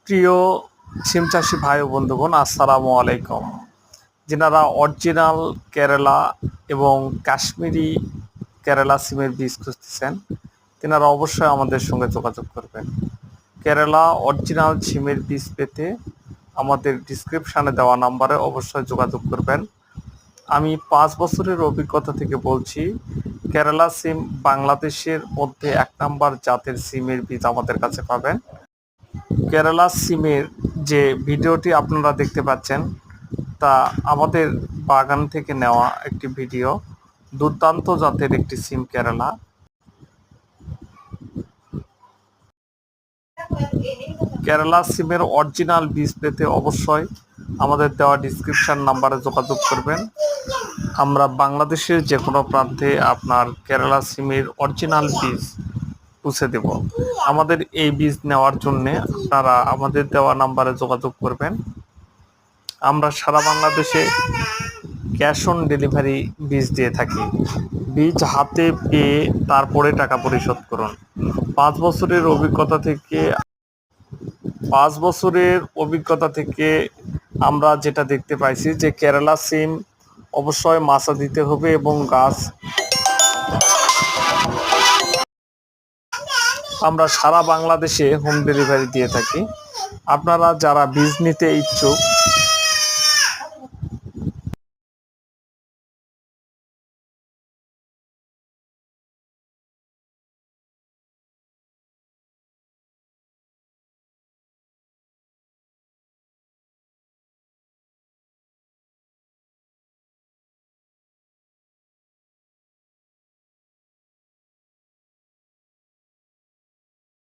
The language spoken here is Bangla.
প্রিয় সিম চাষি ভাই ও বন্ধুগণ, আসসালামু আলাইকুম। যেনারা অরিজিনাল কেরালা এবং কাশ্মীরি কেরালা সিমের বীজ খুঁজতেছেন, তেনারা অবশ্যই আমাদের সঙ্গে যোগাযোগ করবেন। কেরালা অরিজিনাল সিমের বীজ পেতে আমাদের ডিসক্রিপশানে দেওয়া নাম্বারে অবশ্যই যোগাযোগ করবেন। আমি 5 বছরের অভিজ্ঞতা থেকে বলছি, কেরালা সিম বাংলাদেশের মধ্যে 1 নাম্বার জাতের সিমের বীজ আমাদের কাছে পাবেন। কেরালা সিমের যে ভিডিওটি আপনারা দেখতে পাচ্ছেন, তা আমাদের বাগান থেকে নেওয়া একটি ভিডিও। দুর্দান্ত জাতের একটি সিম কেরালা। কেরালা সিমের অরিজিনাল বীজ পেতে অবশ্যই আমাদের দেওয়া ডিসক্রিপশন নাম্বারে যোগাযোগ করবেন। আমরা বাংলাদেশের যে কোনো প্রান্তে আপনার কেরালা সিমের অরিজিনাল বীজ পৌঁছে দেব। আমাদের এই বীজ নেওয়ার জন্য আপনারা আমাদের দেওয়া নাম্বারে যোগাযোগ করবেন। আমরা সারা বাংলাদেশে ক্যাশ অন ডেলিভারি বীজ দিয়ে থাকি। বীজ হাতে পেয়ে তারপরে টাকা পরিশোধ করুন। 5 বছরের অভিজ্ঞতা থেকে আমরা যেটা দেখতে পাইছি যে কেরালা সিম অবশ্যই মাচা দিতে হবে এবং গাছ আমরা সারা বাংলাদেশে হোম ডেলিভারি দিয়ে থাকি। আপনারা যারা বীজ নিতে ইচ্ছুক